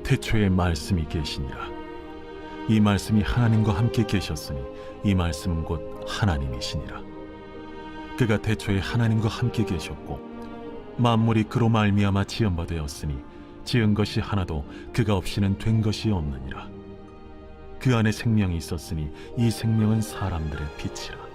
태초에 말씀이 계시니라. 이 말씀이 하나님과 함께 계셨으니 이 말씀은 곧 하나님이시니라. 그가 태초에 하나님과 함께 계셨고 만물이 그로 말미암아 지은 바 되었으니 지은 것이 하나도 그가 없이는 된 것이 없느니라. 그 안에 생명이 있었으니 이 생명은 사람들의 빛이라.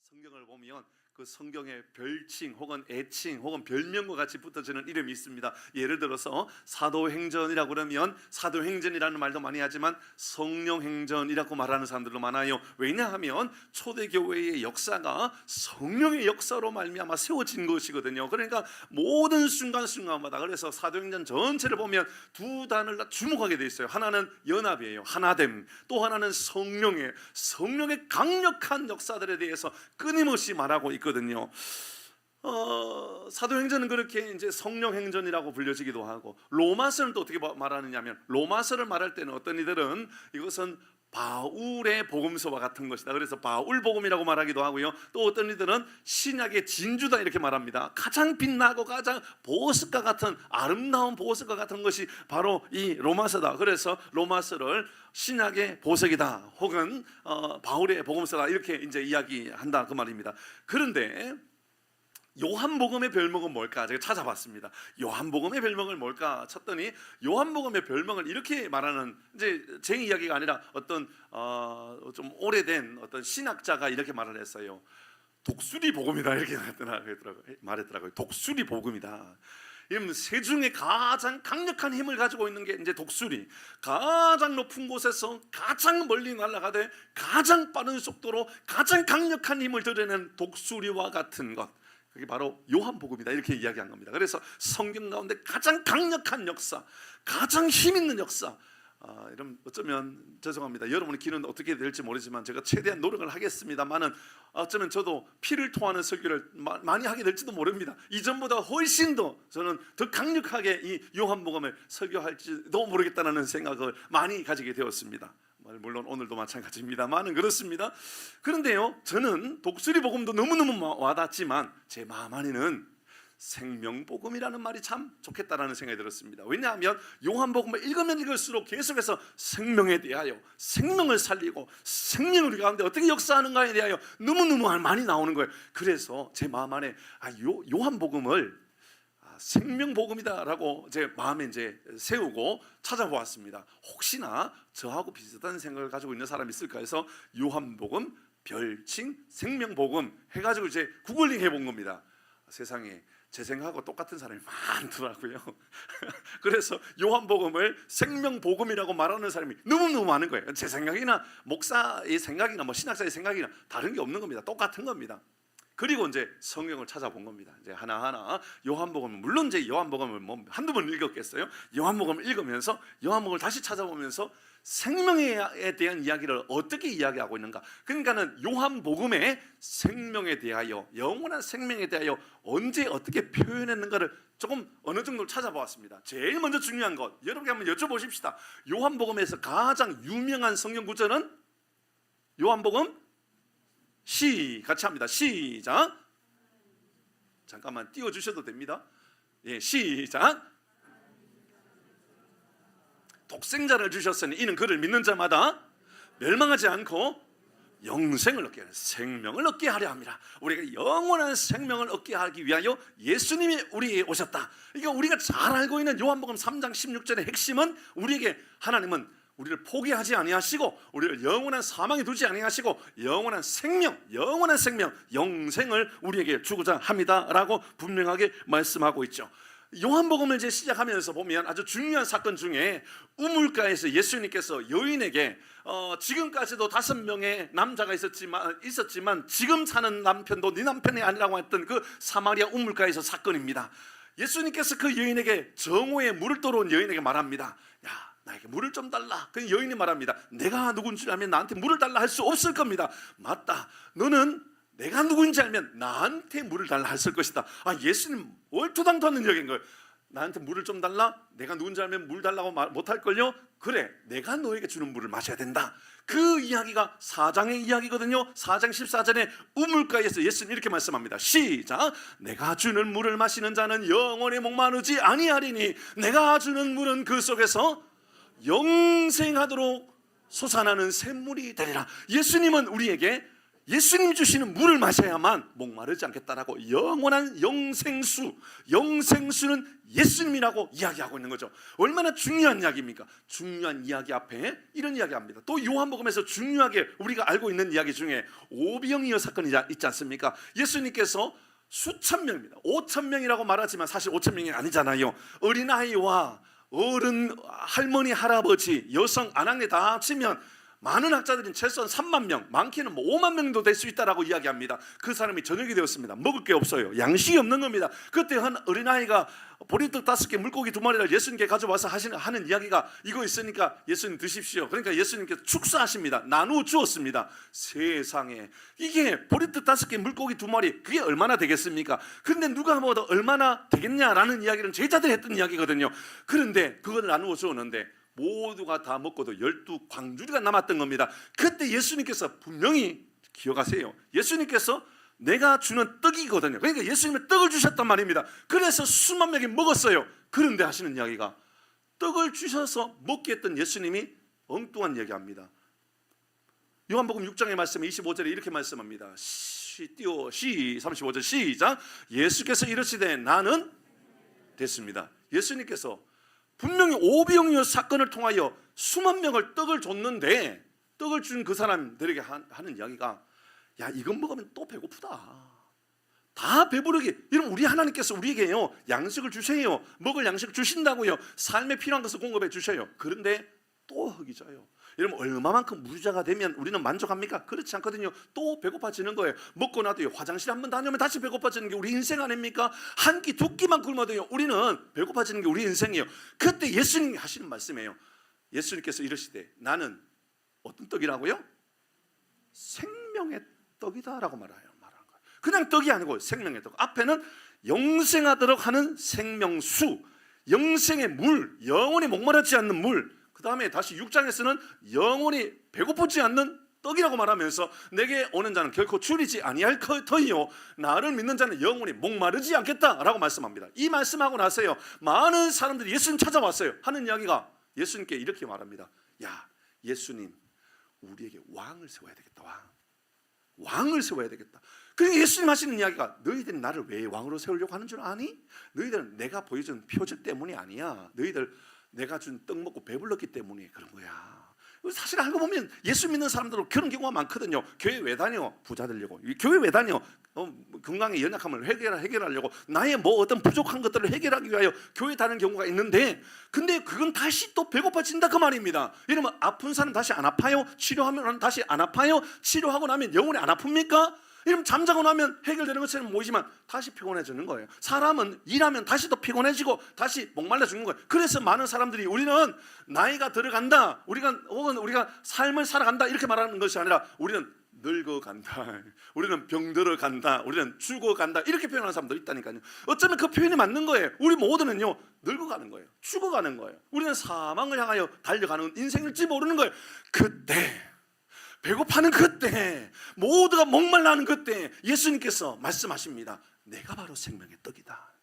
성경을 보면 그 성경의 별칭 혹은 애칭 혹은 별명과 같이 붙어지는 이름이 있습니다. 예를 들어서 사도행전이라고 그러면 사도행전이라는 말도 많이 하지만 성령행전이라고 말하는 사람들도 많아요. 왜냐하면 초대교회의 역사가 성령의 역사로 말미암아 세워진 것이거든요. 그러니까 모든 순간순간마다, 그래서 사도행전 전체를 보면 두 단을 다 주목하게 돼 있어요. 하나는 연합이에요, 하나됨. 또 하나는 성령의 강력한 역사들에 대해서 끊임없이 말하고 있거든요. 사도행전은 그렇게 이제 성령행전이라고 불려지기도 하고, 로마서는 또 어떻게 말하느냐면, 로마서를 말할 때는 어떤 이들은 이것은 바울의 복음서와 같은 것이다, 그래서 바울 복음이라고 말하기도 하고요. 또 어떤 이들은 신약의 진주다 이렇게 말합니다. 가장 빛나고 가장 보석과 같은, 아름다운 보석과 같은 것이 바로 이 로마서다. 그래서 로마서를 신약의 보석이다 혹은 바울의 복음서다 이렇게 이제 이야기한다 그 말입니다. 그런데 요한복음의 별명은 뭘까? 제가 찾아봤습니다. 요한복음의 별명을 뭘까 찾더니 요한복음의 별명을 이렇게 말하는, 이제 제 이야기가 아니라 어떤 좀 오래된 어떤 신학자가 이렇게 말을 했어요. 독수리 복음이다 이렇게 말했더라고요. 독수리 복음이다. 새 중에 가장 강력한 힘을 가지고 있는 게 이제 독수리, 가장 높은 곳에서 가장 멀리 날아가되 가장 빠른 속도로 가장 강력한 힘을 드러내는 독수리와 같은 것, 그게 바로 요한복음이다 이렇게 이야기한 겁니다. 그래서 성경 가운데 가장 강력한 역사, 가장 힘 있는 역사, 이런 어쩌면 죄송합니다. 여러분의 귀는 어떻게 될지 모르지만 제가 최대한 노력을 하겠습니다만은 어쩌면 저도 피를 토하는 설교를 많이 하게 될지도 모릅니다. 이전보다 훨씬 더 저는 더 강력하게 이 요한복음을 설교할지도 모르겠다는 생각을 많이 가지게 되었습니다. 물론 오늘도 마찬가지입니다만은 그렇습니다. 그런데요, 저는 독수리 복음도 너무너무 와닿지만 제 마음 안에는 생명복음이라는 말이 참 좋겠다라는 생각이 들었습니다. 왜냐하면 요한복음을 읽으면 읽을수록 계속해서 생명에 대하여, 생명을 살리고 생명이 우리 가운데 어떻게 역사하는가에 대하여 너무너무 많이 나오는 거예요. 그래서 제 마음 안에 요한복음을 생명복음이다라고 제 마음에 이제 세우고 찾아보았습니다. 혹시나 저하고 비슷한 생각을 가지고 있는 사람이 있을까 해서 요한복음, 별칭, 생명복음 해가지고 이제 구글링 해본 겁니다. 세상에 제 생각하고 똑같은 사람이 많더라고요. 그래서 요한복음을 생명복음이라고 말하는 사람이 너무너무 많은 거예요. 제 생각이나 목사의 생각이나 뭐 신학자의 생각이나 다른 게 없는 겁니다. 똑같은 겁니다. 그리고 이제 성경을 찾아본 겁니다. 이제 하나하나 요한복음은, 물론 이제 요한복음을 뭐 한두 번 읽었겠어요. 요한복음을 읽으면서 요한복음을 다시 찾아보면서 생명에 대한 이야기를 어떻게 이야기하고 있는가. 그러니까는 요한복음의 생명에 대하여, 영원한 생명에 대하여 언제 어떻게 표현했는가를 조금 어느 정도 찾아보았습니다. 제일 먼저 중요한 것, 여러분께 한번 여쭤보십시다. 요한복음에서 가장 유명한 성경 구절은 요한복음 같이 합니다. 시작. 잠깐만 띄워주셔도 됩니다. 예, 시작. 독생자를 주셨으니 이는 그를 믿는 자마다 멸망하지 않고 영생을 얻게 하는, 생명을 얻게 하려 합니다. 우리가 영원한 생명을 얻게 하기 위하여 예수님이 우리에게 오셨다. 그러니까 우리가 잘 알고 있는 요한복음 3장 16절의 핵심은, 우리에게 하나님은 우리를 포기하지 아니하시고 우리를 영원한 사망에 두지 아니하시고 영원한 생명, 영생을 우리에게 주고자 합니다라고 분명하게 말씀하고 있죠. 요한복음을 이제 시작하면서 보면 아주 중요한 사건 중에 우물가에서 예수님께서 여인에게 지금까지도 5명의 남자가 있었지만 지금 사는 남편도 네 남편이 아니라고 했던 그 사마리아 우물가에서 사건입니다. 예수님께서 그 여인에게, 정오에 물을 떠러 온 여인에게 말합니다. 야, 나에게 물을 좀 달라. 그 여인이 말합니다. 내가 누군지 알면 나한테 물을 달라 할 수 없을 겁니다. 맞다, 너는 내가 누구인지 알면 나한테 물을 달라 했을 것이다. 예수님 얼토당토하는 얘기인 거예요. 나한테 물을 좀 달라? 내가 누군지 알면 물 달라고 못할걸요? 그래, 내가 너에게 주는 물을 마셔야 된다. 그 이야기가 4장의 이야기거든요. 4장 14절에 우물가에서 예수님 이렇게 말씀합니다. 시작. 내가 주는 물을 마시는 자는 영원히 목마르지 아니하리니 내가 주는 물은 그 속에서 영생하도록 솟아나는 샘물이 되리라. 예수님은 우리에게 예수님이 주시는 물을 마셔야만 목마르지 않겠다라고 영원한 영생수는 예수님이라고 이야기하고 있는 거죠. 얼마나 중요한 이야기입니까? 중요한 이야기 앞에 이런 이야기합니다. 또 요한복음에서 중요하게 우리가 알고 있는 이야기 중에 오병이어 사건이 있지 않습니까? 예수님께서 수천 명입니다. 5천 명이라고 말하지만 사실 5천 명이 아니잖아요. 어린아이와 어른, 할머니, 할아버지, 여성, 아낙네 다 합치면 많은 학자들은 최소한 3만 명, 많게는 5만 명도 될 수 있다라고 이야기합니다. 그 사람이 저녁이 되었습니다. 먹을 게 없어요. 양식이 없는 겁니다. 그때 한 어린아이가 보리떡 5개, 물고기 2마리를 예수님께 가져와서 하는 이야기가 이거 있으니까 예수님 드십시오. 그러니까 예수님께서 축사하십니다. 나누어 주었습니다. 세상에 이게 보리떡 5개, 물고기 2마리 그게 얼마나 되겠습니까? 그런데 누가 먹어도 얼마나 되겠냐라는 이야기는 제자들이 했던 이야기거든요. 그런데 그걸 나누어 주었는데 모두가 다 먹고도 12광주리가 남았던 겁니다. 그때 예수님께서 분명히 기억하세요. 예수님께서 내가 주는 떡이거든요. 그러니까 예수님은 떡을 주셨단 말입니다. 그래서 수만 명이 먹었어요. 그런데 하시는 이야기가 떡을 주셔서 먹게 했던 예수님이 엉뚱한 이야기합니다. 요한복음 6장의 말씀에 25절에 이렇게 말씀합니다. 35절 시작. 예수께서 이르시되 나는 됐습니다. 예수님께서 분명히 오병이어 사건을 통하여 수만 명을 떡을 줬는데 떡을 준 그 사람들에게 하는 이야기가 야 이건 먹으면 또 배고프다. 다 배부르게. 이러면 우리 하나님께서 우리에게요 양식을 주세요. 먹을 양식을 주신다고요. 삶에 필요한 것을 공급해 주셔요. 그런데 또 허기 져요. 여러분 얼마만큼 무자가 되면 우리는 만족합니까? 그렇지 않거든요. 또 배고파지는 거예요. 먹고 나도요 화장실 한번 다녀오면 다시 배고파지는 게 우리 인생 아닙니까? 한 끼 두 끼만 굶어도요 우리는 배고파지는 게 우리 인생이에요. 그때 예수님이 하시는 말씀이에요. 예수님께서 이러시되 나는 어떤 떡이라고요? 생명의 떡이다라고 말하는 거예요. 그냥 떡이 아니고 생명의 떡. 앞에는 영생하도록 하는 생명수, 영생의 물, 영원히 목마르지 않는 물. 그 다음에 다시 6장에서는 영원히 배고프지 않는 떡이라고 말하면서 내게 오는 자는 결코 줄이지 아니할 터이요 나를 믿는 자는 영원히 목마르지 않겠다라고 말씀합니다. 이 말씀하고 나서요 많은 사람들이 예수님 찾아왔어요. 하는 이야기가 예수님께 이렇게 말합니다. 야 예수님 우리에게 왕을 세워야 되겠다. 왕을 세워야 되겠다. 그러니까 예수님 하시는 이야기가 너희들이 나를 왜 왕으로 세우려고 하는 줄 아니? 너희들은 내가 보여준 표적 때문이 아니야. 너희들 내가 준 떡 먹고 배불렀기 때문에 그런 거야. 사실 알고 보면 예수 믿는 사람들은 그런 경우가 많거든요. 교회 왜 다녀? 부자 되려고. 교회 왜 다녀? 건강의 연약함을 해결하려고. 나의 뭐 어떤 부족한 것들을 해결하기 위하여 교회 다니는 경우가 있는데 근데 그건 다시 또 배고파진다 그 말입니다. 이러면 아픈 사람 다시 안 아파요? 치료하면 다시 안 아파요? 치료하고 나면 영원히 안 아픕니까? 이러면 잠자고 나면 해결되는 것처럼 보이지만 다시 피곤해지는 거예요. 사람은 일하면 다시 또 피곤해지고 다시 목말라 죽는 거예요. 그래서 많은 사람들이 우리는 나이가 들어간다, 혹은 우리가 삶을 살아간다 이렇게 말하는 것이 아니라 우리는 늙어간다, 우리는 병들어간다, 우리는 죽어간다 이렇게 표현하는 사람들이 있다니까요. 어쩌면 그 표현이 맞는 거예요. 우리 모두는요 늙어가는 거예요. 죽어가는 거예요. 우리는 사망을 향하여 달려가는 인생일지 모르는 거예요. 그때 배고파는 그때 모두가 목말라하는 그때 예수님께서 말씀하십니다. 내가 바로 생명의 떡이다.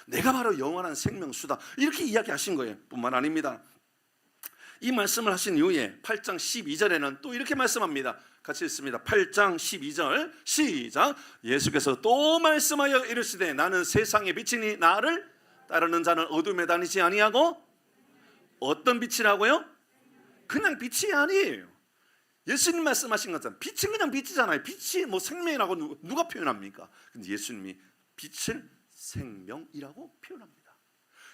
내가 바로 영원한 생명수다. 이렇게 이야기하신 거예요. 뿐만 아닙니다. 이 말씀을 하신 이후에 8장 12절에는 또 이렇게 말씀합니다. 같이 읽습니다. 8장 12절 시작. 예수께서 또 말씀하여 이르시되 나는 세상의 빛이니 나를 따르는 자는 어둠에 다니지 아니하고 어떤 빛이라고요? 그냥 빛이 아니에요. 예수님 말씀하신 것처럼 빛은 그냥 빛이잖아요. 빛이 뭐 생명이라고 누가 표현합니까? 근데 예수님이 빛을 생명이라고 표현합니다.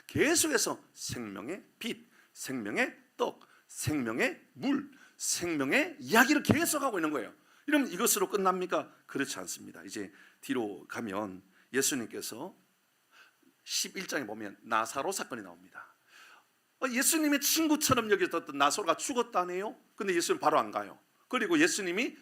계속해서 생명의 빛, 생명의 떡, 생명의 물, 생명의 이야기를 계속하고 있는 거예요. 이러면 이것으로 끝납니까? 그렇지 않습니다. 이제 뒤로 가면 예수님께서 11장에 보면 나사로 사건이 나옵니다. 예수님의 친구처럼 여겨졌던 나사로가 죽었다네요. 근데 예수님 바로 안 가요. 그리고 예수님이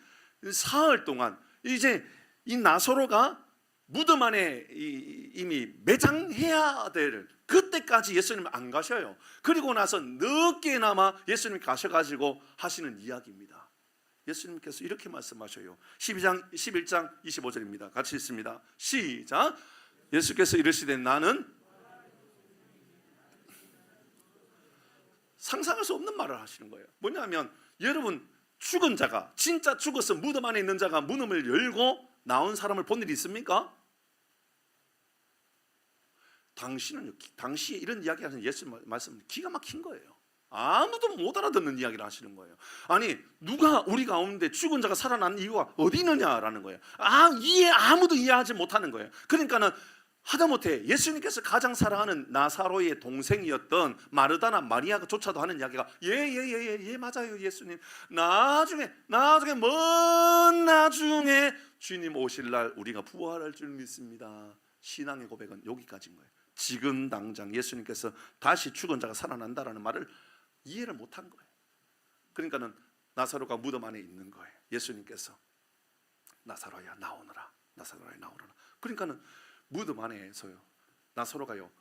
사흘 동안 이제 이 나사로가 무덤 안에 이미 매장해야 될 그때까지 예수님 안 가셔요. 그리고 나서 늦게나마 예수님이 가셔가지고 하시는 이야기입니다. 예수님께서 이렇게 말씀하셔요. 11장 25절입니다. 같이 읽습니다. 시작. 예수께서 이르시되 나는 상상할 수 없는 말을 하시는 거예요. 뭐냐면 여러분 죽은 자가 진짜 죽어서 무덤 안에 있는 자가 무덤을 열고 나온 사람을 본 일이 있습니까? 당시에 이런 이야기하는 예수 말씀은 기가 막힌 거예요. 아무도 못 알아듣는 이야기를 하시는 거예요. 아니 누가 우리 가운데 죽은 자가 살아난 이유가 어디 있느냐라는 거예요. 아무도 이해하지 못하는 거예요. 그러니까는 하다못해 예수님께서 가장 사랑하는 나사로의 동생이었던 마르다나 마리아조차도 하는 이야기가 예 맞아요 예수님 나중에 먼 나중에 주님 오실 날 우리가 부활할 줄 믿습니다. 신앙의 고백은 여기까지인 거예요. 지금 당장 예수님께서 다시 죽은 자가 살아난다라는 말을 이해를 못한 거예요. 그러니까는 나사로가 무덤 안에 있는 거예요. 예수님께서 나사로야 나오너라. 그러니까는 무덤 안에서요 나사로가요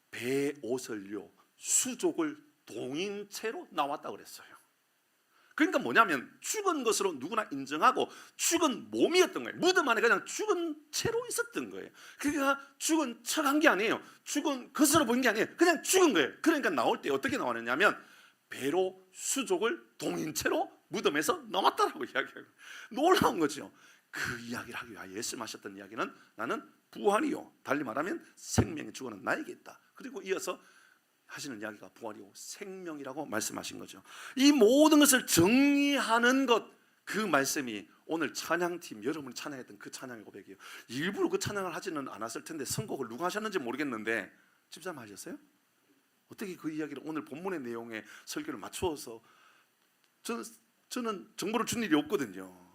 배 옷을요 수족을 동인 채로 나왔다 그랬어요. 그러니까 뭐냐면 죽은 것으로 누구나 인정하고 죽은 몸이었던 거예요. 무덤 안에 그냥 죽은 채로 있었던 거예요. 그러니까 죽은 척한 게 아니에요. 죽은 것으로 보인 게 아니에요. 그냥 죽은 거예요. 그러니까 나올 때 어떻게 나왔느냐면 배로 수족을 동인 채로 무덤에서 나왔다라고 이야기해요. 놀라운 거죠. 그 이야기를 하기 위하여 예수님하셨던 이야기는 나는 부활이요 달리 말하면 생명이 죽어는 나에게 있다. 그리고 이어서 하시는 이야기가 부활이요 생명이라고 말씀하신 거죠. 이 모든 것을 정리하는 것, 그 말씀이 오늘 찬양팀 여러분이 찬양했던 그 찬양의 고백이에요. 일부러 그 찬양을 하지는 않았을 텐데 선곡을 누가 하셨는지 모르겠는데 집사님 하셨어요? 어떻게 그 이야기를 오늘 본문의 내용에 설교를 맞추어서 저는 정보를 준 일이 없거든요.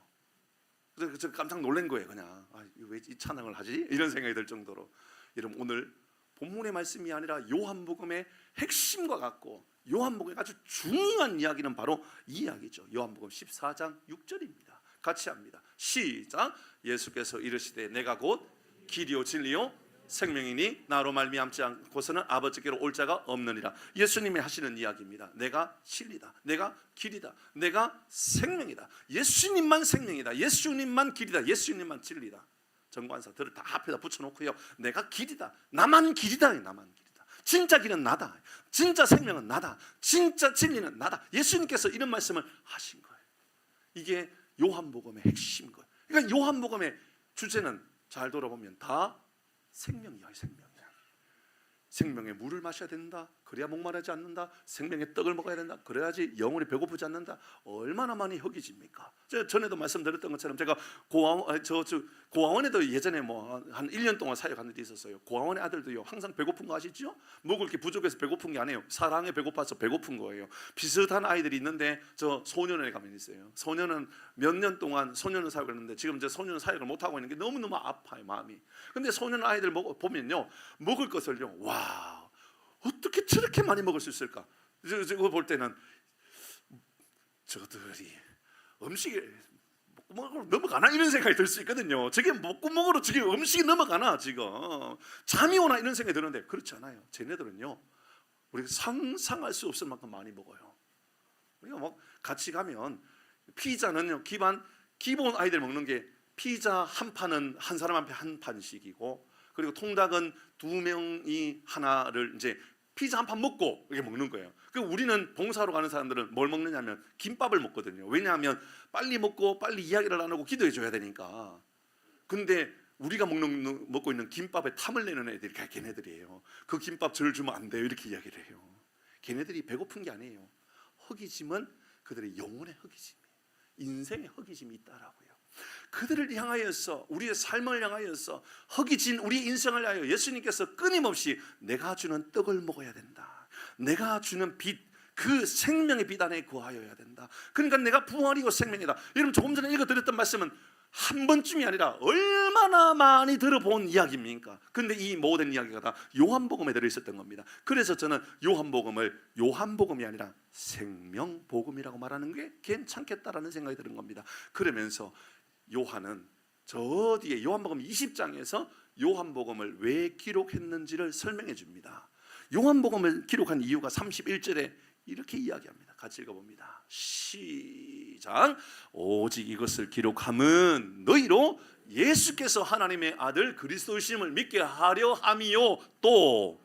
그래서 깜짝 놀란 거예요. 그냥 왜 이 찬양을 하지? 이런 생각이 들 정도로. 여러분 오늘 본문의 말씀이 아니라 요한복음의 핵심과 같고 요한복음의 아주 중요한 이야기는 바로 이 이야기죠. 요한복음 14장 6절입니다. 같이 합니다. 시작. 예수께서 이르시되 내가 곧 길이요 진리요 생명이니 나로 말미암지 않고서는 아버지께로 올 자가 없느니라. 예수님이 하시는 이야기입니다. 내가 진리다, 내가 길이다, 내가 생명이다. 예수님만 생명이다, 예수님만 길이다, 예수님만 진리다. 정관사들을 다 앞에다 붙여놓고요 내가 길이다, 나만 길이다, 나만 길이다. 진짜 길은 나다, 진짜 생명은 나다, 진짜 진리는 나다. 예수님께서 이런 말씀을 하신 거예요. 이게 요한복음의 핵심인 거예요. 그러니까 요한복음의 주제는 잘 돌아보면 다 생명이야. 생명의 물을 마셔야 된다. 그래야 목마르지 않는다. 생명의 떡을 먹어야 된다. 그래야지 영혼이 배고프지 않는다. 얼마나 많이 허기집니까? 제가 전에도 말씀드렸던 것처럼 제가 고아원에도 예전에 한 1년 동안 사역한 일이 있었어요. 고아원의 아들도요 항상 배고픈 거 아시죠? 먹을 게 부족해서 배고픈 게 아니에요. 사랑에 배고파서 배고픈 거예요. 비슷한 아이들이 있는데 저 소년원에 가면 있어요. 소년은 몇 년 동안 소년원 사역을 했는데 지금 이제 소년원 사역을 못 하고 있는 게 너무너무 아파요 마음이. 근데 소년 아이들 보면요 먹을 것을요 와 어떻게 저렇게 많이 먹을 수 있을까? 저거 볼 때는 저들이 음식에 목구멍으로 넘어가나 이런 생각이 들 수 있거든요. 저게 목구멍으로 저게 음식이 넘어가나 지금 잠이 오나 이런 생각이 드는데 그렇지 않아요. 쟤네들은요 우리가 상상할 수 없을 만큼 많이 먹어요. 우리가 뭐 같이 가면 피자는요 기본 아이들 먹는 게 피자 한 판은 한 사람 앞에 한 판씩이고 그리고 통닭은 2명이 하나를 이제 피자 한 판 먹고 이렇게 먹는 거예요. 그 우리는 봉사로 가는 사람들은 뭘 먹느냐면 김밥을 먹거든요. 왜냐하면 빨리 먹고 빨리 이야기를 나누고 기도해 줘야 되니까. 근데 우리가 먹고 있는 김밥에 탐을 내는 애들이 걔네들이에요. 그 김밥 절 주면 안 돼요 이렇게 이야기를 해요. 걔네들이 배고픈 게 아니에요. 허기짐은 그들의 영혼의 허기짐이에요. 인생의 허기짐이 있다라고요. 그들을 향하여서 우리의 삶을 향하여서 허기진 우리의 인생을 향하여 예수님께서 끊임없이 내가 주는 떡을 먹어야 된다. 내가 주는 빛, 그 생명의 빛 안에 거하여야 된다. 그러니까 내가 부활이고 생명이다. 여러분 조금 전에 읽어드렸던 말씀은 한 번쯤이 아니라 얼마나 많이 들어본 이야기입니까? 그런데 이 모든 이야기가 다 요한복음에 들어있었던 겁니다. 그래서 저는 요한복음을 요한복음이 아니라 생명복음이라고 말하는 게 괜찮겠다라는 생각이 드는 겁니다. 그러면서 요한은 저 뒤에 요한복음 20장에서 요한복음을 왜 기록했는지를 설명해 줍니다. 요한복음을 기록한 이유가 31절에 이렇게 이야기합니다. 같이 읽어봅니다. 시작. 오직 이것을 기록함은 너희로 예수께서 하나님의 아들 그리스도이심을 믿게 하려 함이요 또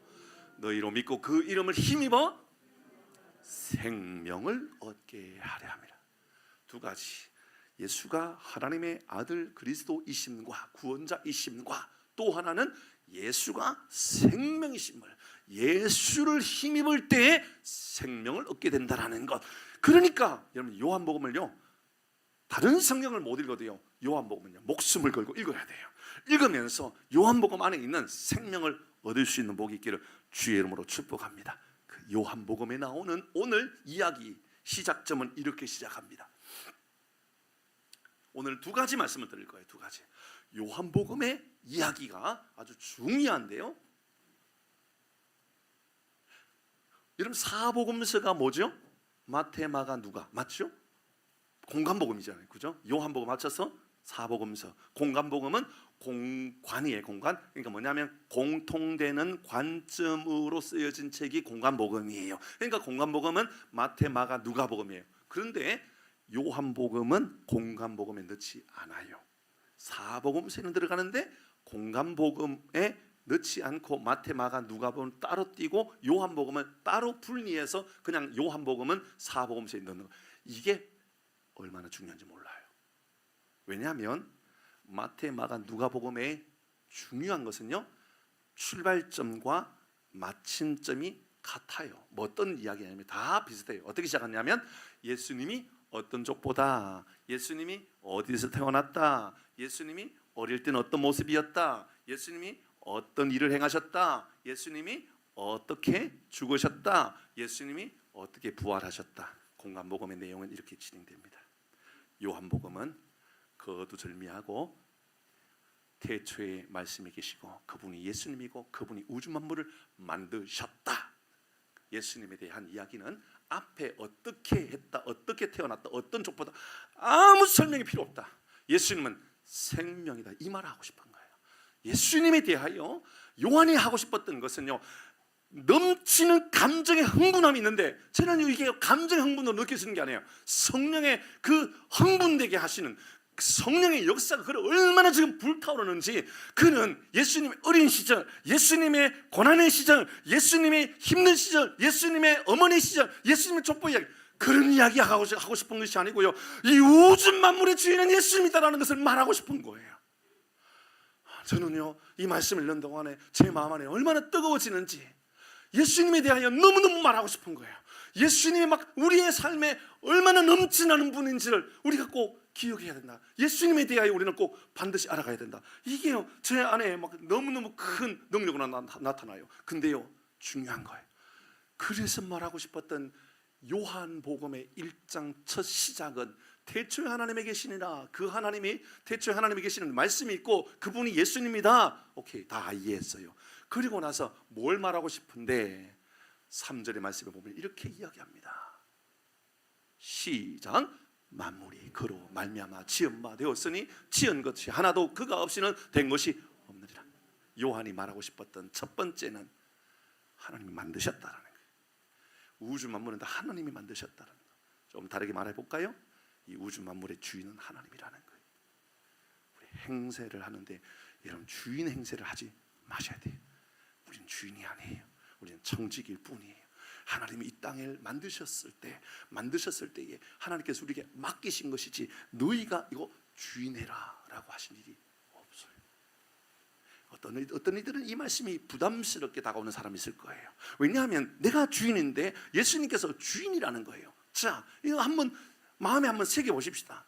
너희로 믿고 그 이름을 힘입어 생명을 얻게 하려 함이라. 두 가지. 예수가 하나님의 아들 그리스도이심과 구원자이심과 또 하나는 예수가 생명이심을, 예수를 힘입을 때에 생명을 얻게 된다라는 것. 그러니까 여러분 요한복음을요, 다른 성경을 못 읽어도요, 요한복음은요 목숨을 걸고 읽어야 돼요. 읽으면서 요한복음 안에 있는 생명을 얻을 수 있는 복이 있기를 주의 이름으로 축복합니다. 그 요한복음에 나오는 오늘 이야기 시작점은 이렇게 시작합니다. 오늘 두 가지 말씀을 드릴 거예요. 두 가지. 요한복음의 이야기가 아주 중요한데요. 여러분 사복음서가 뭐죠? 마태, 마가, 누가 맞죠? 공간복음이잖아요, 그죠? 요한복음 합쳐서 사복음서. 공간복음은 공관이에요, 공관. 그러니까 뭐냐면 공통되는 관점으로 쓰여진 책이 공간복음이에요. 그러니까 공간복음은 마태, 마가, 누가복음이에요. 그런데 요한복음은 공간복음에 넣지 않아요. 사복음서에는 들어가는데 공간복음에 넣지 않고 마태, 마가, 누가복음은 따로 띄고 요한복음은 따로 분리해서 그냥 요한복음은 사복음서에 넣는 거. 이게 얼마나 중요한지 몰라요. 왜냐하면 마태, 마가, 누가복음의 중요한 것은요, 출발점과 마침점이 같아요. 뭐 어떤 이야기냐면 다 비슷해요. 어떻게 시작하냐면 예수님이 어떤 족보다, 예수님이 어디서 태어났다, 예수님이 어릴 때는 어떤 모습이었다, 예수님이 어떤 일을 행하셨다, 예수님이 어떻게 죽으셨다, 예수님이 어떻게 부활하셨다. 공간복음의 내용은 이렇게 진행됩니다. 요한복음은 거두절미하고 태초에 말씀이 계시고 그분이 예수님이고 그분이 우주 만물을 만드셨다. 예수님에 대한 이야기는 앞에 어떻게 했다, 어떻게 태어났다, 어떤 족보다 아무 설명이 필요 없다. 예수님은 생명이다, 이 말을 하고 싶은 거예요. 예수님에 대하여 요한이 하고 싶었던 것은요, 넘치는 감정의 흥분함이 있는데 저는 이게 감정의 흥분으로 느껴지는 게 아니에요. 성령의 그 흥분되게 하시는 성령의 역사가 그를 얼마나 지금 불타오르는지, 그는 예수님의 어린 시절, 예수님의 고난의 시절, 예수님의 힘든 시절, 예수님의 어머니 시절, 예수님의 족보 이야기, 그런 이야기 하고 싶은 것이 아니고요, 이 우주 만물의 주인은 예수님이다라는 것을 말하고 싶은 거예요. 저는요, 이 말씀을 읽는 동안에 제 마음 안에 얼마나 뜨거워지는지, 예수님에 대하여 너무너무 말하고 싶은 거예요. 예수님이 막 우리의 삶에 얼마나 넘치나는 분인지를 우리가 꼭 기억해야 된다. 예수님에 대하여 우리는 꼭 반드시 알아가야 된다. 이게요, 제 안에 막 너무너무 큰 능력으로 나타나요. 근데요, 중요한 거예요. 그래서 말하고 싶었던 요한복음의 1장 첫 시작은 태초에 하나님에 계시니라, 그 하나님이 태초에 하나님에 계시는 말씀이 있고 그분이 예수님이다. 오케이, 다 이해했어요. 그리고 나서 뭘 말하고 싶은데 3절의 말씀에 보면 이렇게 이야기합니다. 시작. 만물이 그로 말미암아 지은 바 되었으니 지은 것이 하나도 그가 없이는 된 것이 없느니라. 요한이 말하고 싶었던 첫 번째는 하나님이 만드셨다라는 거예요. 우주 만물은 다 하나님이 만드셨다라는 거예요. 좀 다르게 말해볼까요? 이 우주 만물의 주인은 하나님이라는 거예요. 우리 행세를 하는데 여러분, 주인 행세를 하지 마셔야 돼요. 우리는 주인이 아니에요. 우리는 청직일 뿐이에요. 하나님이 이 땅을 만드셨을 때에 하나님께서 우리에게 맡기신 것이지 너희가 이거 주인해라 라고 하신 일이 없어요. 어떤 이들은 이 말씀이 부담스럽게 다가오는 사람이 있을 거예요. 왜냐하면 내가 주인인데 예수님께서 주인이라는 거예요. 자, 이거 한번 마음에 한번 새겨보십시다.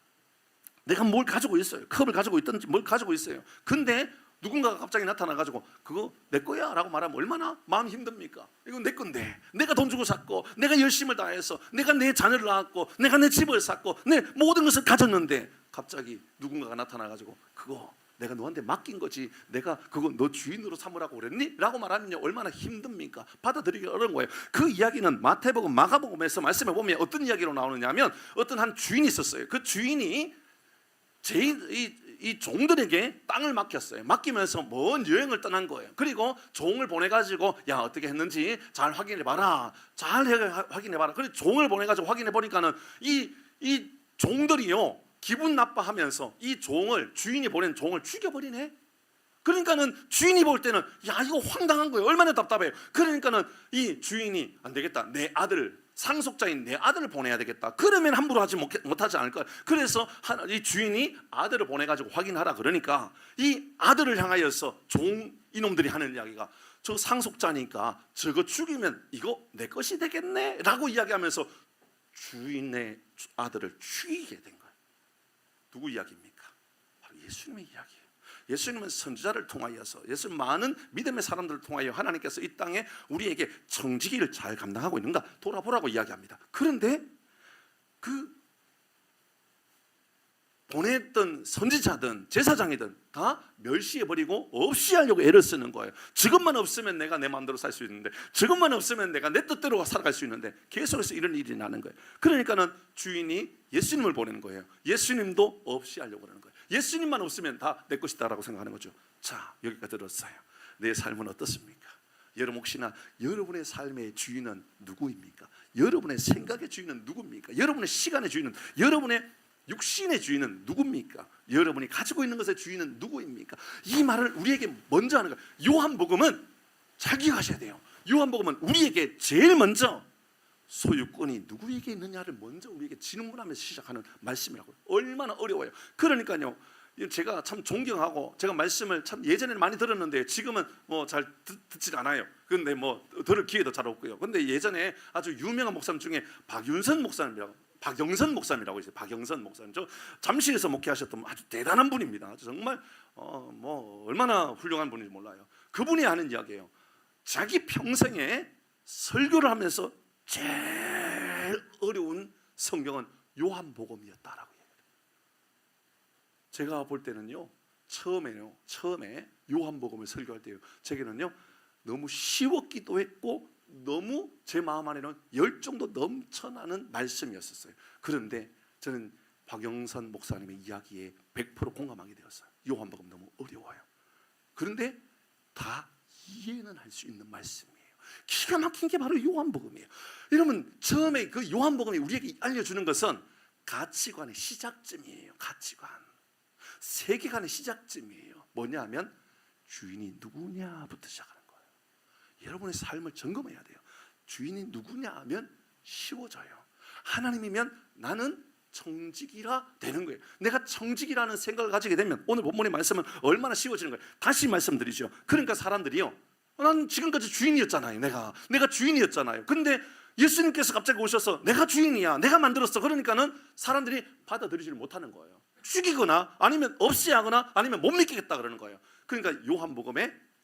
내가 뭘 가지고 있어요. 컵을 가지고 있든지 뭘 가지고 있어요. 근데 누군가가 갑자기 나타나가지고 그거 내 거야 라고 말하면 얼마나 마음이 힘듭니까? 이거 내 건데, 내가 돈 주고 샀고, 내가 열심을 다해서, 내가 내 자녀를 낳았고, 내가 내 집을 샀고, 내 모든 것을 가졌는데 갑자기 누군가가 나타나가지고 그거 내가 너한테 맡긴 거지, 내가 그거 너 주인으로 삼으라고 그랬니? 라고 말하면요, 얼마나 힘듭니까? 받아들이기 어려운 거예요. 그 이야기는 마태복음, 마가복음에서 말씀해 보면 어떤 이야기로 나오느냐 하면 어떤 한 주인이 있었어요. 그 주인이 이 종들에게 땅을 맡겼어요. 맡기면서 먼 여행을 떠난 거예요. 그리고 종을 보내가지고 야 어떻게 했는지 잘 확인해봐라. 잘 확인해봐라. 그래서 종을 보내가지고 확인해보니까는 이 종들이요 기분 나빠하면서 이 종을 주인이 보낸 종을 죽여버리네. 그러니까는 주인이 볼 때는 야 이거 황당한 거예요. 얼마나 답답해요. 그러니까는 이 주인이 안 되겠다. 내 아들 상속자인 내 아들을 보내야 되겠다. 그러면 함부로 하지 못하지 않을 거야. 그래서 이 주인이 아들을 보내가지고 확인하라 그러니까 이 아들을 향하여서 종 이놈들이 하는 이야기가 저 상속자니까 저거 죽이면 이거 내 것이 되겠네 라고 이야기하면서 주인의 아들을 죽이게 된 거예요. 누구 이야기입니까? 바로 예수님의 이야기예요. 예수님은 선지자를 통하여서 예수님 많은 믿음의 사람들을 통하여 하나님께서 이 땅에 우리에게 청지기를 잘 감당하고 있는가 돌아보라고 이야기합니다. 그런데 그 보냈던 선지자든 제사장이든 다 멸시해버리고 없이 하려고 애를 쓰는 거예요. 저것만 없으면 내가 내 마음대로 살 수 있는데 저것만 없으면 내가 내 뜻대로 살아갈 수 있는데 계속해서 이런 일이 나는 거예요. 그러니까는 주인이 예수님을 보내는 거예요. 예수님도 없이 하려고 그러는 거예요. 예수님만 없으면 다 내 것이다라고 생각하는 거죠. 자, 여기까지 들었어요. 내 삶은 어떻습니까? 여러분 혹시나 여러분의 삶의 주인은 누구입니까? 여러분의 생각의 주인은 누굽니까? 여러분의 시간의 주인은, 여러분의 육신의 주인은 누굽니까? 여러분이 가지고 있는 것의 주인은 누구입니까? 이 말을 우리에게 먼저 하는 거예요. 요한복음은 잘 기억하셔야 돼요. 요한복음은 우리에게 제일 먼저 소유권이 누구에게 있느냐를 먼저 우리에게 질문하면서 시작하는 말씀이라고요. 얼마나 어려워요. 그러니까요 제가 참 존경하고 제가 말씀을 참 예전에는 많이 들었는데 지금은 뭐 잘 듣질 않아요. 근데 뭐 들을 기회도 잘 없고요. 근데 예전에 아주 유명한 목사님 중에 박영선 목사님이라고 있어요. 박영선 목사님, 저 잠실에서 목회하셨던 아주 대단한 분입니다. 아주 정말 뭐 얼마나 훌륭한 분인지 몰라요. 그분이 하는 이야기예요. 자기 평생에 설교를 하면서 제일 어려운 성경은 요한복음이었다라고 얘기해요. 제가 볼 때는요, 처음에 요한복음을 설교할 때요, 제게는요 너무 쉬웠기도 했고 너무 제 마음 안에는 열정도 넘쳐나는 말씀이었어요. 그런데 저는 박영선 목사님의 이야기에 100% 공감하게 되었어요. 요한복음 너무 어려워요. 그런데 다 이해는 할 수 있는 말씀이에요. 기가 막힌 게 바로 요한복음이에요. 여러분 처음에 그 요한복음이 우리에게 알려주는 것은 가치관의 시작점이에요. 가치관, 세계관의 시작점이에요. 뭐냐면 주인이 누구냐부터 시작하는 거예요. 여러분의 삶을 점검해야 돼요. 주인이 누구냐 하면 쉬워져요. 하나님이면 나는 청직이라 되는 거예요. 내가 청직이라는 생각을 가지게 되면 오늘 본문의 말씀은 얼마나 쉬워지는 거예요. 다시 말씀드리죠. 그러니까 사람들이요, 난 지금까지 주인이었잖아요. 내가 주인이었잖아요. 근데 예수님께서 갑자기 오셔서 내가 주인이야, 내가 만들었어. 그러니까는 사람들이 받아들이지를 못하는 거예요. 죽이거나 아니면 없이 하거나 아니면 못 믿겠다 그러는 거예요. 그러니까 요한복음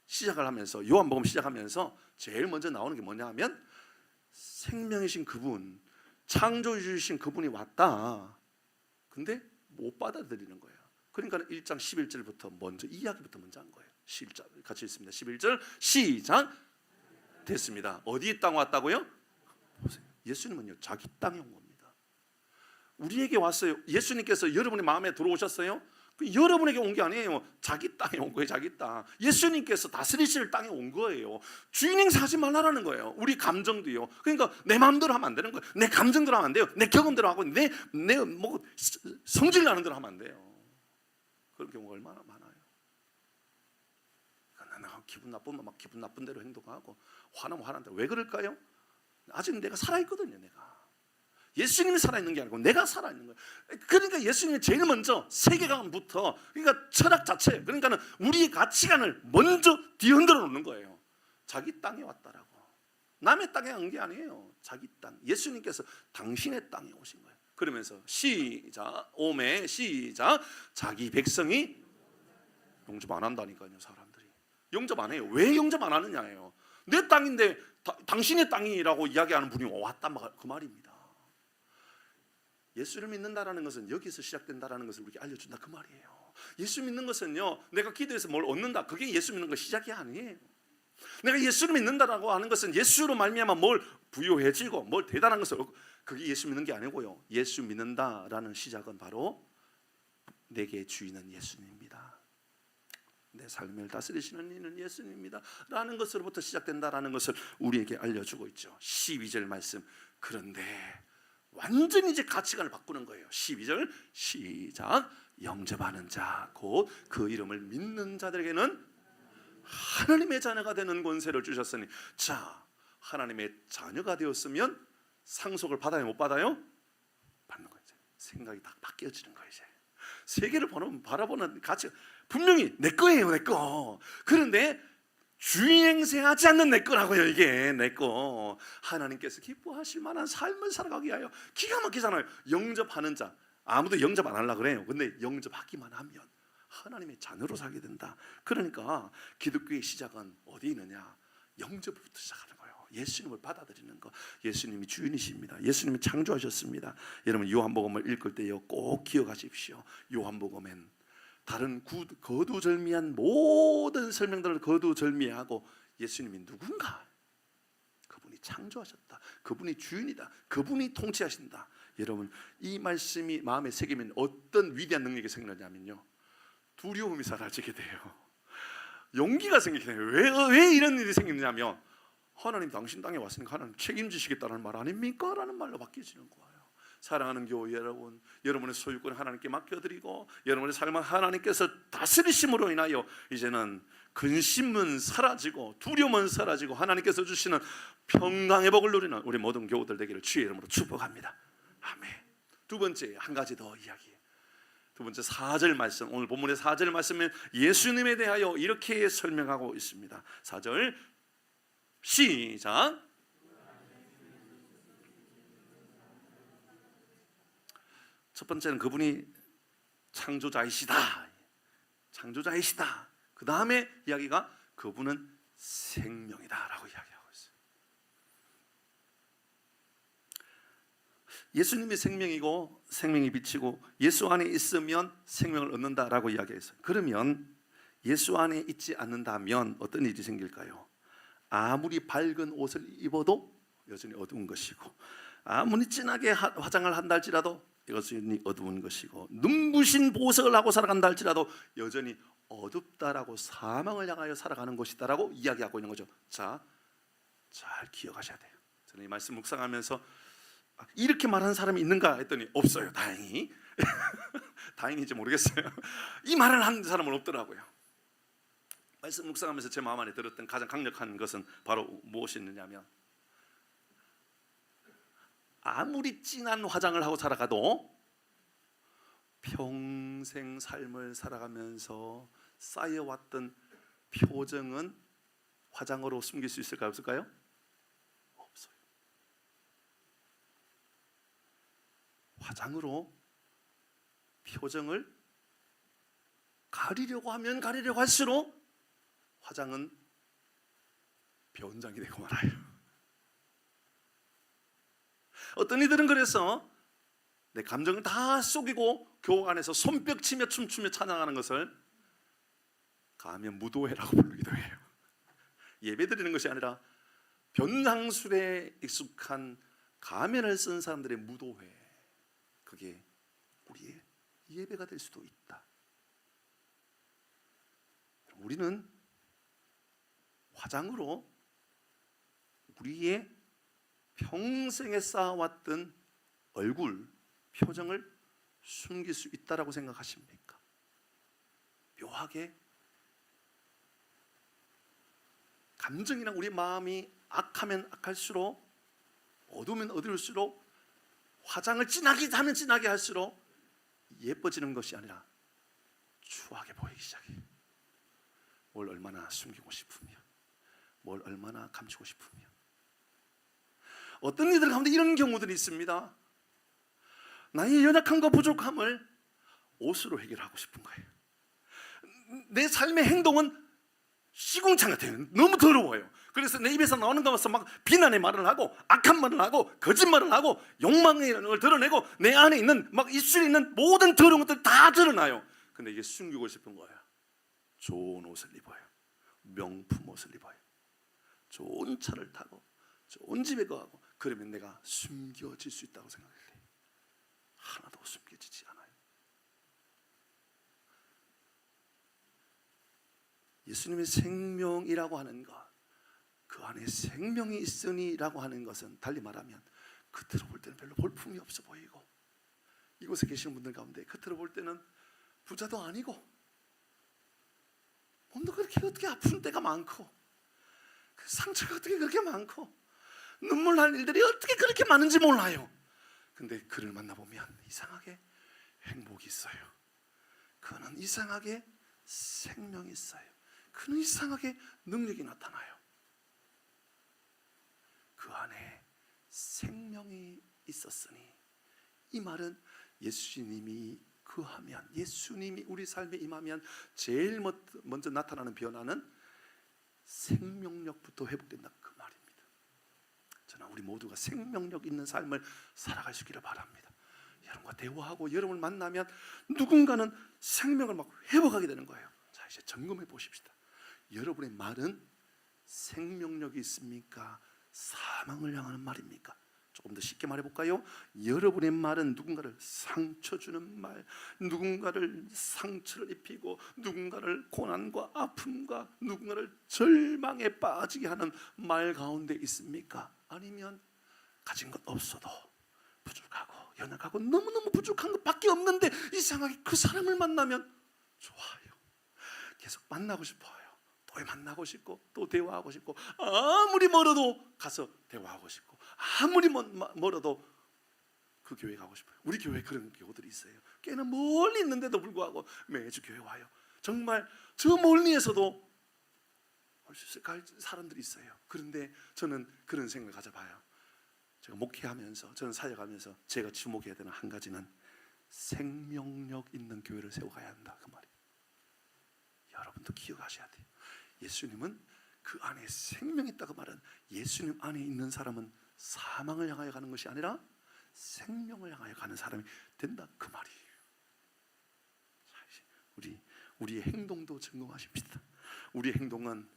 시작하면서 제일 먼저 나오는 게 뭐냐 하면 생명이신 그분, 창조주이신 그분이 왔다. 근데 못 받아들이는 거예요. 그러니까 1장 11절부터 먼저 이야기부터 먼저 한 거예요. 11절 같이 읽습니다. 11절 시작. 됐습니다. 어디 땅 왔다고요? 보세요. 예수님은요 자기 땅에 온 겁니다. 우리에게 왔어요. 예수님께서 여러분의 마음에 들어오셨어요? 여러분에게 온 게 아니에요. 자기 땅에 온 거예요. 자기 땅. 예수님께서 다스리실 땅에 온 거예요. 주인 행사하지 말라는 거예요. 우리 감정도요. 그러니까 내 마음대로 하면 안 되는 거예요. 내 감정대로 하면 안 돼요. 내 경험대로 하고 내 뭐 성질 나는 대로 하면 안 돼요. 그런 경우가 얼마나 많아요. 그러니까 내가 기분 나쁘면 막 기분 나쁜 대로 행동하고 화나면 화난 대로. 왜 그럴까요? 아직 내가 살아있거든요. 내가 예수님이 살아있는 게 아니고 내가 살아있는 거예요. 그러니까 예수님이 제일 먼저 세계관부터, 그러니까 철학 자체, 그러니까 우리의 가치관을 먼저 뒤흔들어 놓는 거예요. 자기 땅에 왔다라고. 남의 땅에 온 게 아니에요. 자기 땅. 예수님께서 당신의 땅에 오신 거예요. 그러면서 시작, 오매 시작. 자기 백성이 용접 안 한다니까요. 사람들이 용접 안 해요. 왜 용접 안 하느냐예요. 내 땅인데 당신의 땅이라고 이야기하는 분이 왔다 그 말입니다. 예수를 믿는다라는 것은 여기서 시작된다라는 것을 우리에게 알려준다 그 말이에요. 예수 믿는 것은요, 내가 기도해서 뭘 얻는다, 그게 예수 믿는 것 시작이 아니에요. 내가 예수를 믿는다라고 하는 것은 예수로 말미암아 뭘 부유해지고 뭘 대단한 것을 얻고, 그게 예수 믿는 게 아니고요. 예수 믿는다라는 시작은 바로 내게 주인은 예수님입니다. 내 삶을 다스리시는 이는 예수님입니다 라는 것으로부터 시작된다라는 것을 우리에게 알려주고 있죠. 12절 말씀. 그런데 완전히 이제 가치관을 바꾸는 거예요. 12절 시작. 영접하는 자 곧 그 이름을 믿는 자들에게는 하나님의 자녀가 되는 권세를 주셨으니. 자, 하나님의 자녀가 되었으면 상속을 받아요, 못 받아요? 받는 거죠. 생각이 다 바뀌어지는 거예요. 이제 세계를 바라보는 가치가 분명히 내 거예요, 내 거. 그런데 주인 행세하지 않는 내 거라고요. 이게 내 거. 하나님께서 기뻐하실 만한 삶을 살아가기 위하여. 기가 막히잖아요. 영접하는 자. 아무도 영접 안 하려고 그래요. 근데 영접하기만 하면 하나님의 자녀로 살게 된다. 그러니까 기독교의 시작은 어디 있느냐? 영접부터 시작하는 거예요. 예수님을 받아들이는 거. 예수님이 주인이십니다. 예수님이 창조하셨습니다. 여러분 요한복음을 읽을 때요 꼭 기억하십시오. 요한복음엔 다른 거두절미한 모든 설명들을 거두절미하고 예수님이 누군가? 그분이 창조하셨다. 그분이 주인이다. 그분이 통치하신다. 여러분 이 말씀이 마음에 새기면 어떤 위대한 능력이 생기냐면요, 두려움이 사라지게 돼요. 용기가 생기게 돼요. 왜 이런 일이 생기냐면 하나님 당신 땅에 왔으니까 하나님 책임지시겠다는 말 아닙니까? 라는 말로 바뀌어지는 거예요. 사랑하는 교회 여러분, 여러분의 소유권을 하나님께 맡겨드리고 여러분의 삶을 하나님께서 다스리심으로 인하여 이제는 근심은 사라지고 두려움은 사라지고 하나님께서 주시는 평강의 복을 누리는 우리 모든 교우들 되기를 주의 이름으로 축복합니다. 아멘. 두 번째 한 가지 더 이야기. 두 번째 4절 말씀, 오늘 본문의 4절 말씀은 예수님에 대하여 이렇게 설명하고 있습니다. 4절 시작. 첫 번째는 그분이 창조자이시다. 창조자이시다. 그 다음에 이야기가 그분은 생명이다 라고 이야기하고 있어요. 예수님이 생명이고 생명이 빛이고 예수 안에 있으면 생명을 얻는다라고 이야기했어요. 그러면 예수 안에 있지 않는다면 어떤 일이 생길까요? 아무리 밝은 옷을 입어도 여전히 어두운 것이고, 아무리 진하게 화장을 한다 할지라도 여전히 어두운 것이고, 눈부신 보석을 하고 살아간다 할지라도 여전히 어둡다라고 사망을 향하여 살아가는 것이다라고 이야기하고 있는 거죠. 자, 잘 기억하셔야 돼요. 저는 이 말씀 묵상하면서 이렇게 말하는 사람이 있는가 했더니 없어요. 다행히. 다행인지 모르겠어요. 이 말을 하는 사람은 없더라고요. 말씀 묵상하면서 제 마음 안에 들었던 가장 강력한 것은 바로 무엇이었느냐면, 아무리 진한 화장을 하고 살아가도 평생 삶을 살아가면서 쌓여왔던 표정은 화장으로 숨길 수 있을까요? 없을까요? 없어요. 화장으로 표정을 가리려고 하면 가리려고 할수록 화장은 변장이 되고 말아요. 어떤 이들은 그래서 내 감정을 다 속이고 교회 안에서 손뼉치며 춤추며 찬양하는 것을 가면 무도회라고 부르기도 해요. 예배드리는 것이 아니라 변장술에 익숙한 가면을 쓴 사람들의 무도회, 그게 우리의 예배가 될 수도 있다. 우리는 화장으로 우리의 평생에 쌓아왔던 얼굴, 표정을 숨길 수 있다라고 생각하십니까? 묘하게 감정이랑 우리 마음이 악하면 악할수록, 어두우면 어두울수록, 화장을 진하게 하면 진하게 할수록 예뻐지는 것이 아니라 추하게 보이기 시작해요. 뭘 얼마나 숨기고 싶으며, 뭘 얼마나 감추고 싶으며. 어떤 이들 가운데 이런 경우들이 있습니다. 나의 연약함과 부족함을 옷으로 해결하고 싶은 거예요. 내 삶의 행동은 시궁창 같아요. 너무 더러워요. 그래서 내 입에서 나오는 것에서 막 비난의 말을 하고 악한 말을 하고 거짓말을 하고 욕망을 드러내고 내 안에 있는 막 입술에 있는 모든 더러운 것들 다 드러나요. 근데 이게 숨기고 싶은 거예요. 좋은 옷을 입어요. 명품 옷을 입어요. 좋은 차를 타고 좋은 집에 가고, 그러면 내가 숨겨질 수 있다고 생각해요. 하나도 숨겨지지 않아요. 예수님의 생명이라고 하는 것, 그 안에 생명이 있으니라고 하는 것은 달리 말하면 겉으로 볼 때는 별로 볼품이 없어 보이고, 이곳에 계시는 분들 가운데 겉으로 볼 때는 부자도 아니고 몸도 그렇게 어떻게 아픈 때가 많고, 그 상처가 어떻게 그렇게 많고, 눈물 날 일들이 어떻게 그렇게 많은지 몰라요. 근데 그를 만나보면 이상하게 행복이 있어요. 그는 이상하게 생명이 있어요. 그는 이상하게 능력이 나타나요. 그 안에 생명이 있었으니, 이 말은 예수님이 그하면, 예수님이 우리 삶에 임하면 제일 먼저 나타나는 변화는 생명력부터 회복된다, 그 말입니다. 저는 우리 모두가 생명력 있는 삶을 살아갈 수 있기를 바랍니다. 여러분과 대화하고 여러분을 만나면 누군가는 생명을 막 회복하게 되는 거예요. 자, 이제 점검해 보십시다. 여러분의 말은 생명력이 있습니까? 사망을 향하는 말입니까? 조금 더 쉽게 말해볼까요? 여러분의 말은 누군가를 상처 주는 말, 누군가를 상처를 입히고 누군가를 고난과 아픔과 누군가를 절망에 빠지게 하는 말 가운데 있습니까? 아니면 가진 것 없어도 부족하고 연약하고 너무너무 부족한 것밖에 없는데 이상하게 그 사람을 만나면 좋아요. 계속 만나고 싶어요. 또 만나고 싶고 또 대화하고 싶고, 아무리 멀어도 가서 대화하고 싶고, 아무리 멀어도 그 교회 가고 싶어요. 우리 교회에 그런 교우들이 있어요. 꽤나 멀리 있는데도 불구하고 매주 교회 와요. 정말 저 멀리에서도 올 수 있을까 사람들이 있어요. 그런데 저는 그런 생각을 가져봐요. 제가 목회하면서, 저는 사역하면서 제가 주목해야 되는 한 가지는 생명력 있는 교회를 세워가야 한다, 그 말이에요. 여러분도 기억하셔야 돼요. 예수님은 그 안에 생명이 있다고 말은, 예수님 안에 있는 사람은 사망을 향하여 가는 것이 아니라 생명을 향하여 가는 사람이 된다, 그 말이에요. 우리의 행동도 점검하십시다. 우리의 행동은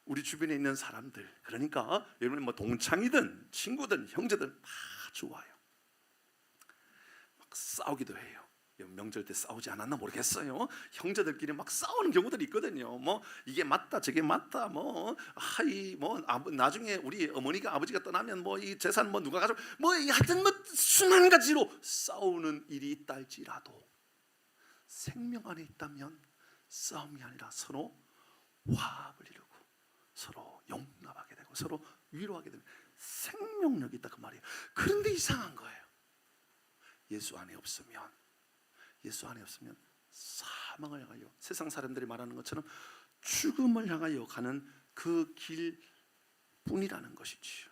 우리 주변에 있는 사람들, 그러니까 여러분 뭐 동창이든 친구든 형제든 다 좋아요. 막 싸우기도 해요. 명절 때 싸우지 않았나 모르겠어요. 형제들끼리 막 싸우는 경우들이 있거든요. 뭐 이게 맞다 저게 맞다, 뭐 하이 뭐 나중에 우리 어머니가 아버지가 떠나면 뭐 이 재산 뭐 누가 가지고 뭐 하여튼 뭐 수만 가지로 싸우는 일이 있다 할지라도 생명 안에 있다면 싸움이 아니라 서로 화합을 이루고 서로 용납하게 되고 서로 위로하게 되는 생명력이 있다, 그 말이에요. 그런데 이상한 거예요. 예수 안에 없으면 사망을 향하여, 세상 사람들이 말하는 것처럼 죽음을 향하여 가는 그 길뿐이라는 것이지요.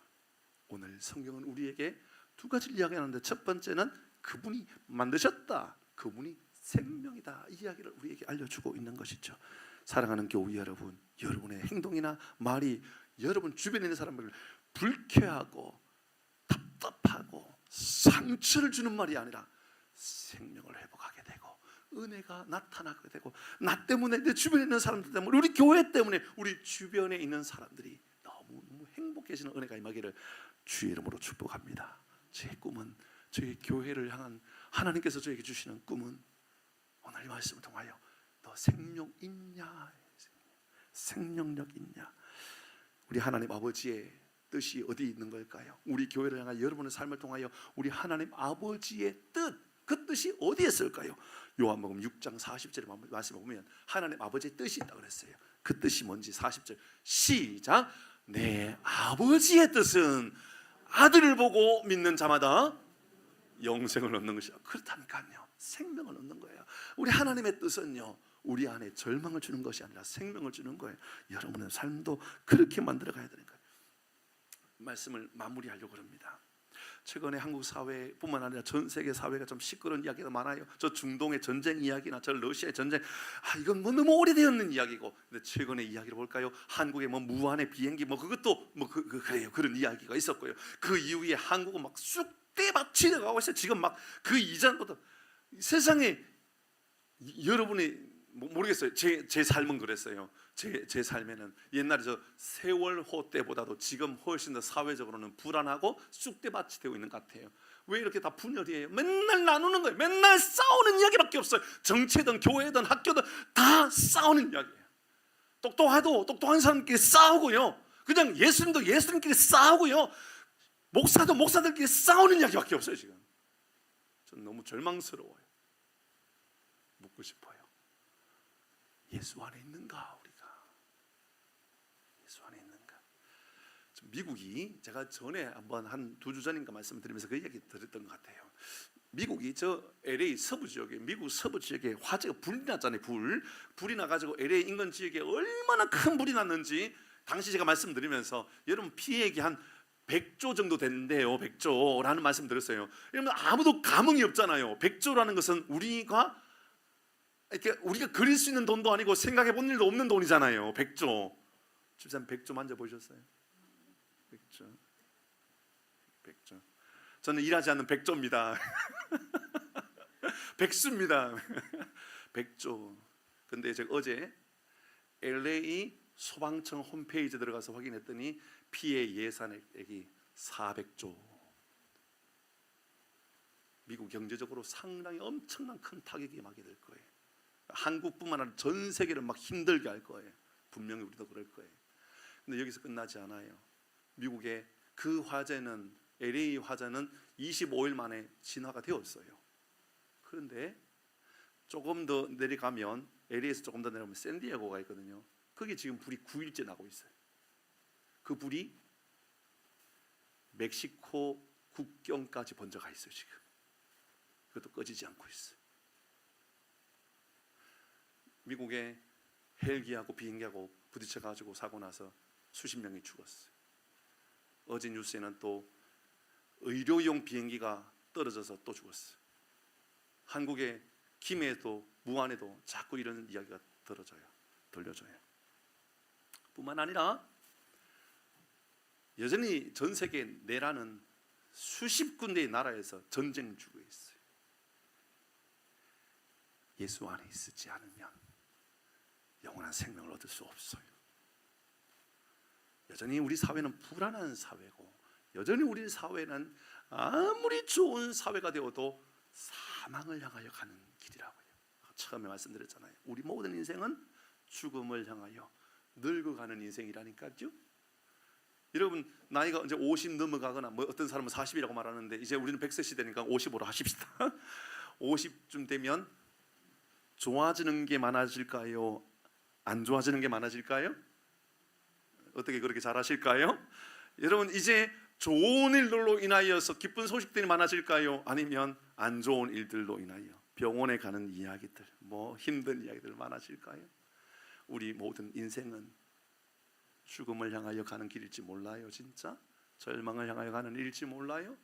오늘 성경은 우리에게 두 가지를 이야기하는데, 첫 번째는 그분이 만드셨다, 그분이 생명이다, 이 이야기를 우리에게 알려주고 있는 것이죠. 사랑하는 교우 여러분, 여러분의 행동이나 말이 여러분 주변에 있는 사람을 불쾌하고 답답하고 상처를 주는 말이 아니라 생명을 회복하게 되고 은혜가 나타나게 되고, 나 때문에, 내 주변에 있는 사람들 때문에, 우리 교회 때문에 우리 주변에 있는 사람들이 너무 행복해지는 은혜가 임하기를 주의 이름으로 축복합니다. 제 꿈은, 저희 교회를 향한 하나님께서 저에게 주시는 꿈은 오늘 이 말씀을 통하여 너 생명 있냐, 생명력 있냐. 우리 하나님 아버지의 뜻이 어디 있는 걸까요? 우리 교회를 향한 여러분의 삶을 통하여 우리 하나님 아버지의 뜻, 그 뜻이 어디에 있을까요? 요한복음 6장 40절에 말씀을 보면 하나님 아버지의 뜻이 있다고 그랬어요. 그 뜻이 뭔지 40절 시작. 내 아버지의 뜻은 아들을 보고 믿는 자마다 영생을 얻는 것이야. 그렇다니까요. 생명을 얻는 거예요. 우리 하나님의 뜻은요, 우리 안에 절망을 주는 것이 아니라 생명을 주는 거예요. 여러분의 삶도 그렇게 만들어 가야 되는 거예요. 말씀을 마무리하려고 합니다. 최근에 한국 사회뿐만 아니라 전 세계 사회가 좀 시끄러운 이야기가 많아요. 저 중동의 전쟁 이야기나 저 러시아의 전쟁, 이건 뭐 너무 오래되었는 이야기고, 근데 최근의 이야기를 볼까요? 한국의 뭐 무한의 비행기 뭐 그것도 뭐 그래요. 그런 이야기가 있었고요. 그 이후에 한국은 막 쑥대밭이 되어가고 있어요. 지금 막 그 이전부터 세상에 여러분이 모르겠어요. 제 삶은 그랬어요. 제 삶에는 옛날에 저 세월호 때보다도 지금 훨씬 더 사회적으로는 불안하고 쑥대밭이 되고 있는 것 같아요. 왜 이렇게 다 분열이에요? 맨날 나누는 거예요. 맨날 싸우는 이야기밖에 없어요. 정치든 교회든 학교든 다 싸우는 이야기예요. 똑똑해도 똑똑한 사람끼리 싸우고요. 그냥 예수님도 예수님끼리 싸우고요. 목사도 목사들끼리 싸우는 이야기밖에 없어요. 지금 전 너무 절망스러워요. 묻고 싶어요. 예수 안에 있는가 우리가? 예수 안에 있는가? 미국이 제가 전에 한번 한 2주 전인가 말씀드리면서 그 이야기 드렸던 것 같아요. 미국이 저 LA 서부 지역에 미국 서부 지역에 화재가 불이 났잖아요. 불이 나가지고 LA 인근 지역에 얼마나 큰 불이 났는지 당시 제가 말씀드리면서 여러분 피해액이 한 100조 정도 된대요. 100조라는 말씀 드렸어요. 여러분 아무도 감흥이 없잖아요. 100조라는 것은 우리가 그릴 수 있는 돈도 아니고 생각해 본 일도 없는 돈이잖아요. 100조. 집사님 100조 만져보셨어요? 100조. 저는 일하지 않는 100조입니다. 백수입니다. 100조. 근데 제가 어제 LA 소방청 홈페이지에 들어가서 확인했더니 피해 예산액이 400조. 미국 경제적으로 상당히 엄청난 큰 타격이 맞게 될 거예요. 한국뿐만 아니라 전 세계를 막 힘들게 할 거예요. 분명히 우리도 그럴 거예요. 근데 여기서 끝나지 않아요. 미국의 그 화재는 LA 화재는 25일 만에 진화가 되었어요. 그런데 조금 더 내려가면 LA에서 조금 더 내려가면 샌디에고가 있거든요. 거기 지금 불이 9일째 나고 있어요. 그 불이 멕시코 국경까지 번져가 있어요. 지금 그것도 꺼지지 않고 있어요. 미국의 헬기하고 비행기하고 부딪혀가지고 사고 나서 수십 명이 죽었어요. 어제 뉴스에는 또 의료용 비행기가 떨어져서 또 죽었어요. 한국의 김해에도 무안에도 자꾸 이런 이야기가 들려져요. 뿐만 아니라 여전히 전 세계 내라는 수십 군데의 나라에서 전쟁 중에 있어요. 예수 안에 있지 않으면 영원한 생명을 얻을 수 없어요. 여전히 우리 사회는 불안한 사회고, 여전히 우리 사회는 아무리 좋은 사회가 되어도 사망을 향하여 가는 길이라고요. 처음에 말씀드렸잖아요. 우리 모든 인생은 죽음을 향하여 늙어가는 인생이라니까요. 여러분 나이가 이제 50 넘어가거나 뭐 어떤 사람은 40이라고 말하는데 이제 우리는 100세 시대니까 55로 하십시다. 50쯤 되면 좋아지는 게 많아질까요? 안 좋아지는 게 많아질까요? 어떻게 그렇게 잘하실까요? 여러분 이제 좋은 일들로 인하여서 기쁜 소식들이 많아질까요? 아니면 안 좋은 일들로 인하여 병원에 가는 이야기들, 뭐 힘든 이야기들 많아질까요? 우리 모든 인생은 죽음을 향하여 가는 길일지 몰라요. 진짜 절망을 향하여 가는 일일지 몰라요.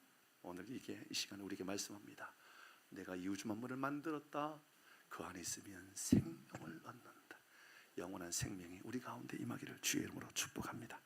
오늘 이 시간에 우리에게 말씀합니다. 내가 이 우주 만물을 만들었다. 그 안에 있으면 생명을 얻는다. 영원한 생명이 우리 가운데 임하기를 주의 이름으로 축복합니다.